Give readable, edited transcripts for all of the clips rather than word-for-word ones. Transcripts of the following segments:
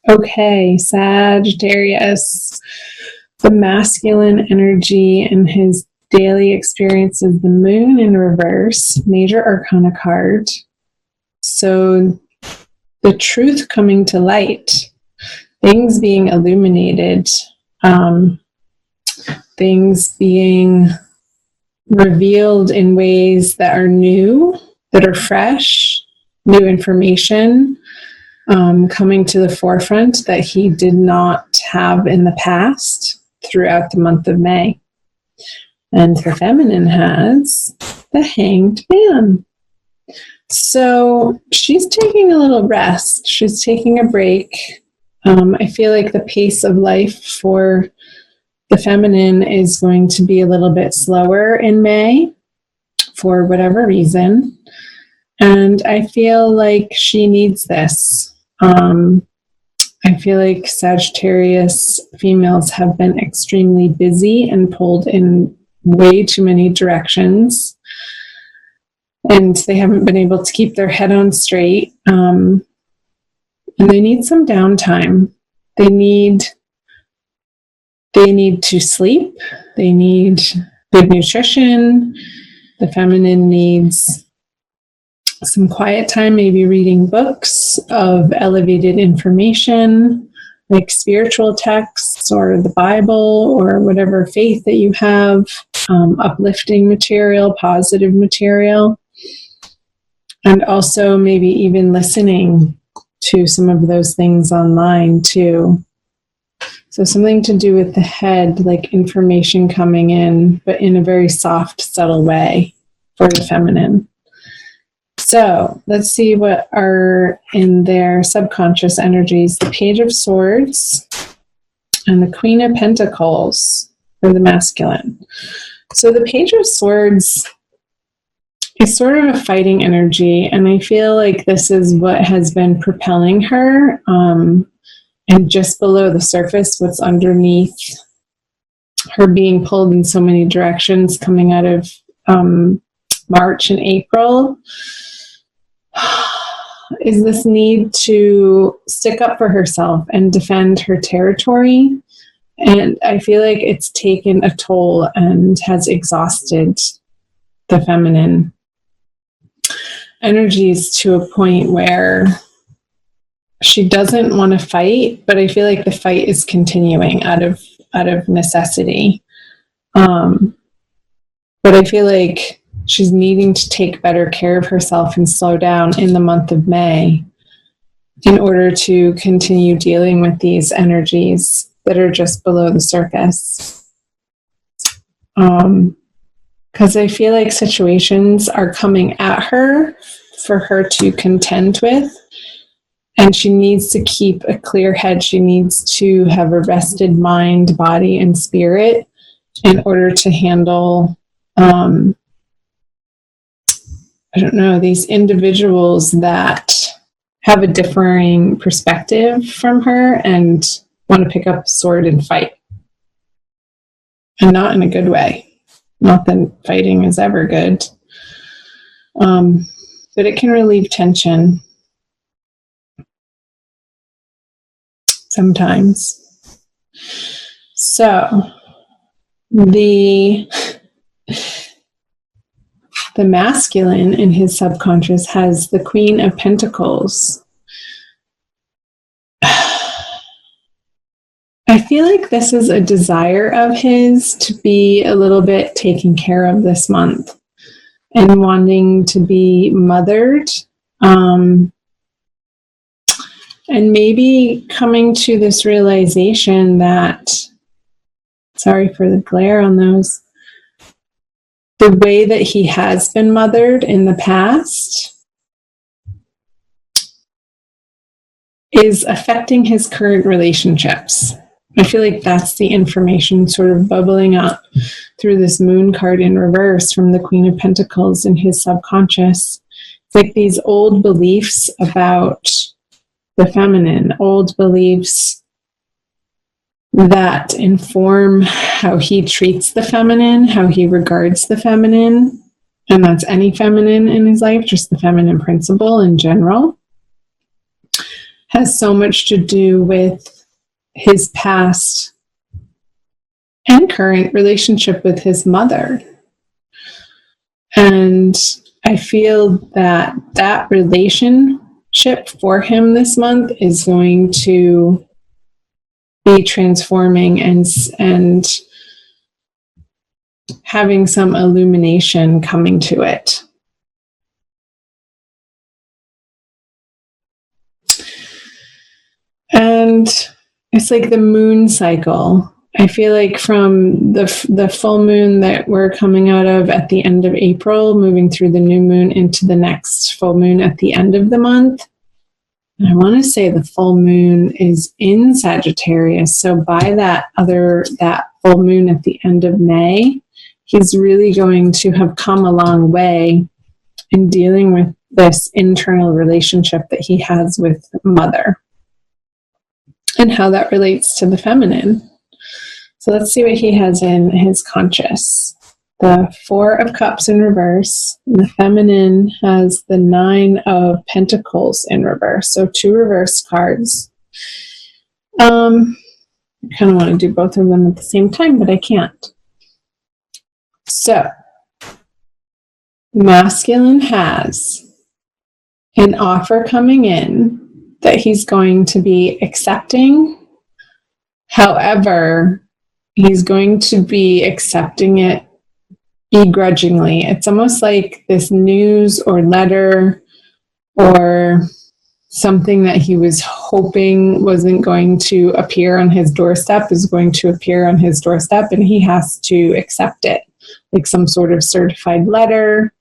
Okay, Sagittarius. The masculine energy in his daily experience is the moon in reverse, major arcana card. So the truth coming to light, things being illuminated, things being revealed in ways that are new, that are fresh, new information coming to the forefront that he did not have in the past throughout the month of May. And the feminine has the Hanged Man. So she's taking a little rest. She's taking a break. I feel like the pace of life for the feminine is going to be a little bit slower in May for whatever reason. And I feel like she needs this. I feel like Sagittarius females have been extremely busy and pulled in way too many directions. And they haven't been able to keep their head on straight. And they need some downtime. They need to sleep. They need good nutrition. The feminine needs some quiet time, maybe reading books of elevated information, like spiritual texts or the Bible or whatever faith that you have, uplifting material, positive material, and also maybe even listening to some of those things online too. So something to do with the head, like information coming in, but in a very soft, subtle way for the feminine. So let's see what are in their subconscious energies. The Page of Swords and the Queen of Pentacles for the masculine. So the Page of Swords is sort of a fighting energy, and I feel like this is what has been propelling her. And just below the surface, what's underneath her being pulled in so many directions coming out of March and April is this need to stick up for herself and defend her territory. And I feel like it's taken a toll and has exhausted the feminine energies to a point where she doesn't want to fight, but I feel like the fight is continuing out of necessity. But I feel like she's needing to take better care of herself and slow down in the month of May in order to continue dealing with these energies that are just below the surface. Because I feel like situations are coming at her for her to contend with, and she needs to keep a clear head. She needs to have a rested mind, body, and spirit in order to handle these individuals that have a differing perspective from her and want to pick up a sword and fight. And not in a good way. Not that fighting is ever good. But it can relieve tension sometimes. So, the masculine in his subconscious has the Queen of Pentacles. I feel like this is a desire of his to be a little bit taken care of this month and wanting to be mothered. And maybe coming to this realization that, sorry for the glare on those, the way that he has been mothered in the past is affecting his current relationships. I feel like that's the information sort of bubbling up through this moon card in reverse from the Queen of Pentacles in his subconscious. It's like these old beliefs about the feminine, old beliefs that inform how he treats the feminine, how he regards the feminine, and that's any feminine in his life, just the feminine principle in general, has so much to do with his past and current relationship with his mother. And I feel that that relationship for him this month is going to be transforming and having some illumination coming to it. And it's like the moon cycle. I feel like from the full moon that we're coming out of at the end of April, moving through the new moon into the next full moon at the end of the month. And I want to say the full moon is in Sagittarius. So by that full moon at the end of May, he's really going to have come a long way in dealing with this internal relationship that he has with mother and how that relates to the feminine. So let's see what he has in his conscious. The 4 of Cups in reverse. The feminine has the 9 of Pentacles in reverse. So 2 reverse cards. I kind of want to do both of them at the same time, but I can't. So, masculine has an offer coming in that he's going to be accepting. However, he's going to be accepting it begrudgingly. It's almost like this news or letter or something that he was hoping wasn't going to appear on his doorstep is going to appear on his doorstep, and he has to accept it, like some sort of certified letter.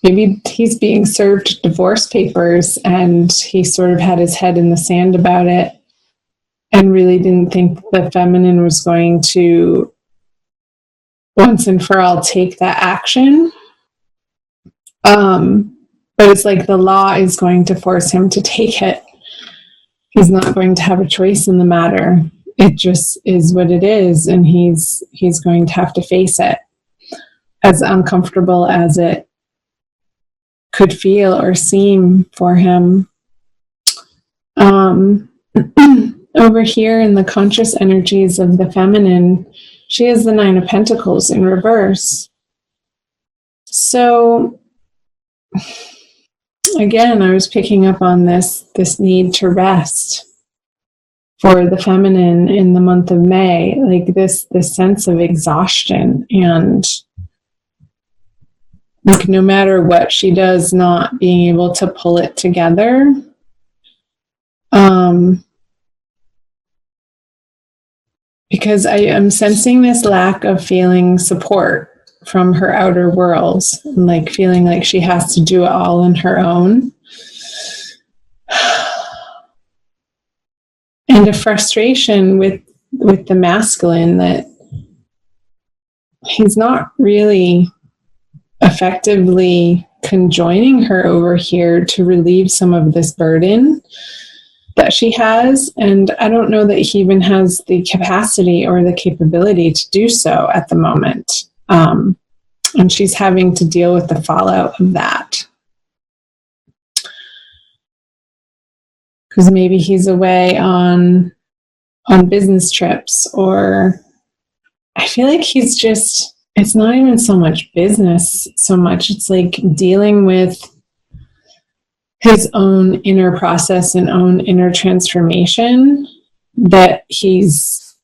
Maybe he's being served divorce papers and he sort of had his head in the sand about it and really didn't think the feminine was going to once and for all take that action. But it's like the law is going to force him to take it. He's not going to have a choice in the matter. It just is what it is, and he's going to have to face it, as uncomfortable as it could feel or seem for him. Over here in the conscious energies of the feminine, she has the 9 of Pentacles in reverse. So, again, I was picking up on this need to rest for the feminine in the month of May, like this sense of exhaustion and like no matter what she does, not being able to pull it together. Because I am sensing this lack of feeling support from her outer worlds, and like feeling like she has to do it all on her own. And a frustration with the masculine that he's not really effectively conjoining her over here to relieve some of this burden that she has. And I don't know that he even has the capacity or the capability to do so at the moment. And she's having to deal with the fallout of that. Because maybe he's away on business trips, or I feel like he's just, it's not even so much business so much. It's like dealing with his own inner process and own inner transformation that he's,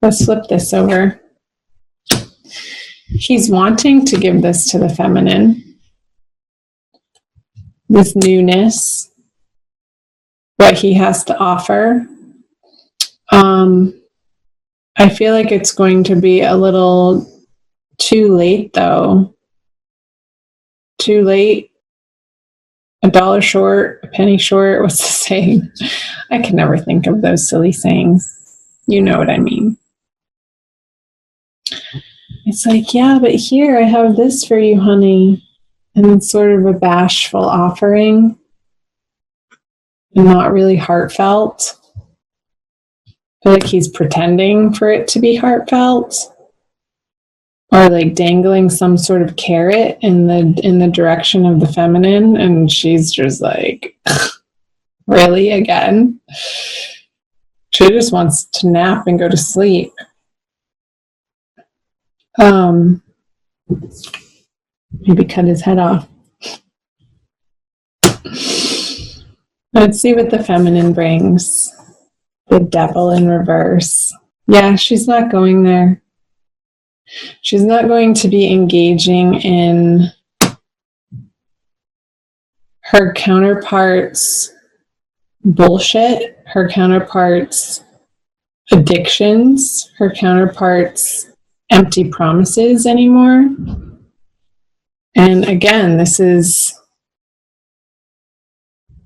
let's flip this over. He's wanting to give this to the feminine, this newness, what he has to offer. I feel like it's going to be a little too late, though. Too late, a dollar short, a penny short. What's the saying? I can never think of those silly sayings. You know what I mean. It's like, yeah, but here I have this for you, honey. And it's sort of a bashful offering and not really heartfelt. I feel like he's pretending for it to be heartfelt. or like dangling some sort of carrot in the direction of the feminine, and she's just like, really, again? She just wants to nap and go to sleep. Maybe cut his head off. Let's see what the feminine brings. The devil in reverse. Yeah, she's not going there. She's not going to be engaging in her counterpart's bullshit, her counterpart's addictions, her counterpart's empty promises anymore. And again, this is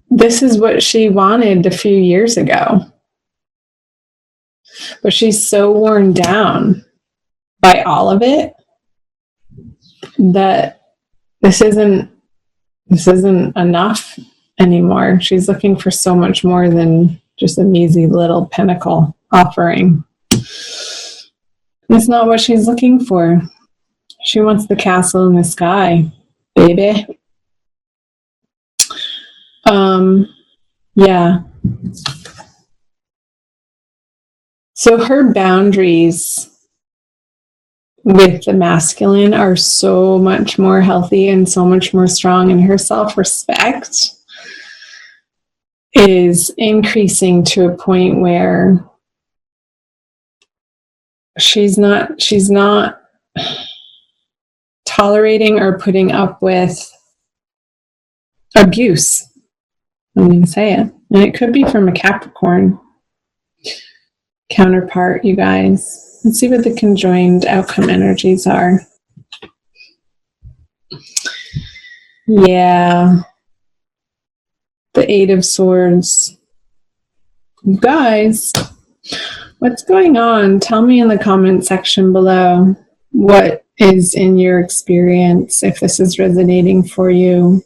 what she wanted a few years ago. But she's so worn down by all of it that this isn't enough anymore. She's looking for so much more than just a measly little pinnacle offering. It's not what she's looking for. She wants the castle in the sky, baby. Yeah. So her boundaries with the masculine are so much more healthy and so much more strong, and her self-respect is increasing to a point where she's not tolerating or putting up with abuse. I'm going to say it. And it could be from a Capricorn counterpart, you guys. Let's see what the conjoined outcome energies are. Yeah. The Eight of Swords. You guys, what's going on? Tell me in the comment section below what is in your experience, if this is resonating for you.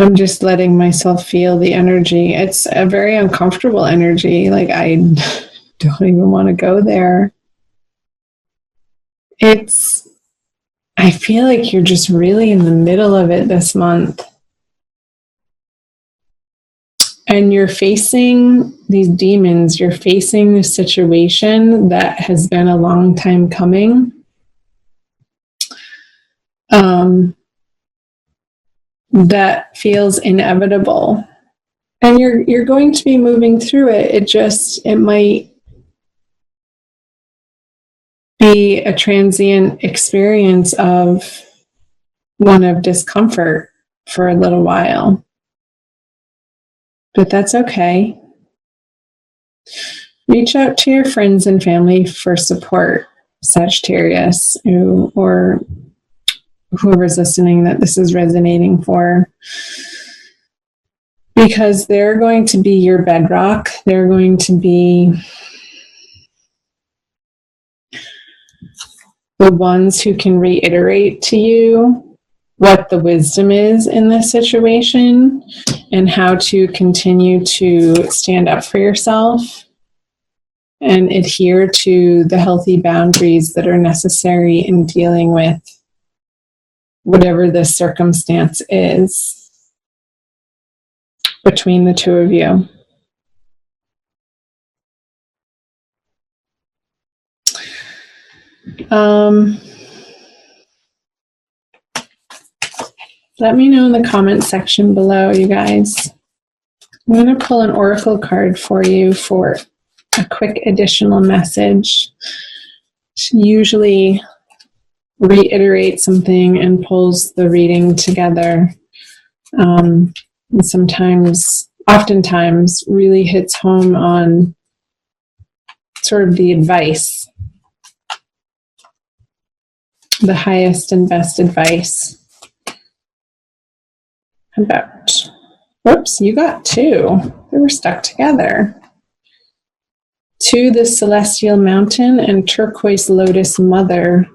I'm just letting myself feel the energy. It's a very uncomfortable energy. Like, I don't even want to go there. I feel like you're just really in the middle of it this month. And you're facing these demons. You're facing this situation that has been a long time coming. That feels inevitable, and you're going to be moving through it. It might be a transient experience of one of discomfort for a little while, but that's okay. Reach out to your friends and family for support, Sagittarius, or whoever's listening that this is resonating for, because they're going to be your bedrock. They're going to be the ones who can reiterate to you what the wisdom is in this situation and how to continue to stand up for yourself and adhere to the healthy boundaries that are necessary in dealing with whatever the circumstance is between the two of you. Let me know in the comment section below, you guys. I'm going to pull an oracle card for you for a quick additional message. She usually reiterates something and pulls the reading together. And oftentimes really hits home on sort of the advice, the highest and best advice. Whoops, you got two. They were stuck together. To the Celestial Mountain and Turquoise Lotus Mother.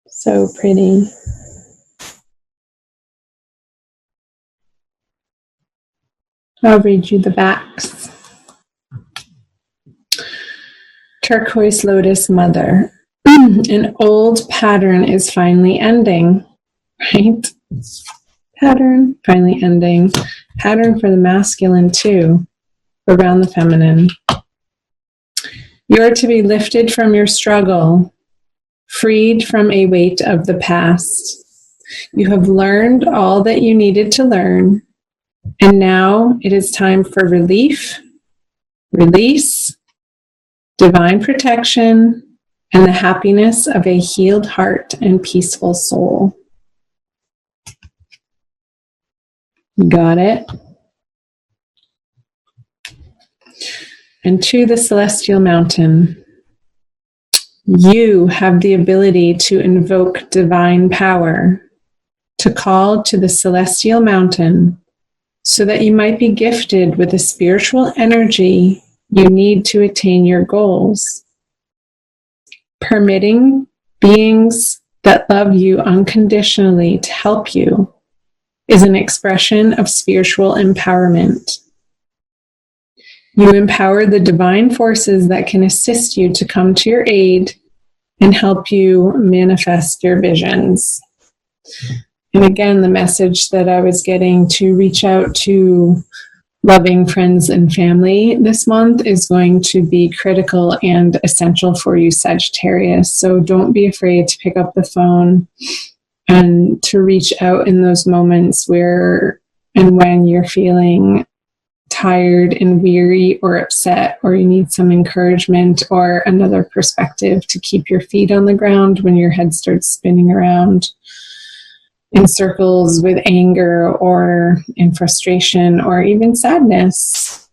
So pretty. I'll read you the backs. Turquoise Lotus Mother. An old pattern is finally ending, right? Pattern finally ending. Pattern for the masculine too, around the feminine. You are to be lifted from your struggle, freed from a weight of the past. You have learned all that you needed to learn, and now it is time for relief, release, divine protection, and the happiness of a healed heart and peaceful soul. Got it? And to the celestial mountain, you have the ability to invoke divine power, to call to the celestial mountain, so that you might be gifted with the spiritual energy you need to attain your goals. Permitting beings that love you unconditionally to help you is an expression of spiritual empowerment. You empower the divine forces that can assist you to come to your aid and help you manifest your visions. And again, the message that I was getting to reach out to loving friends and family this month is going to be critical and essential for you, Sagittarius. So don't be afraid to pick up the phone and to reach out in those moments where and when you're feeling tired and weary or upset, or you need some encouragement or another perspective to keep your feet on the ground when your head starts spinning around in circles with anger or in frustration or even sadness.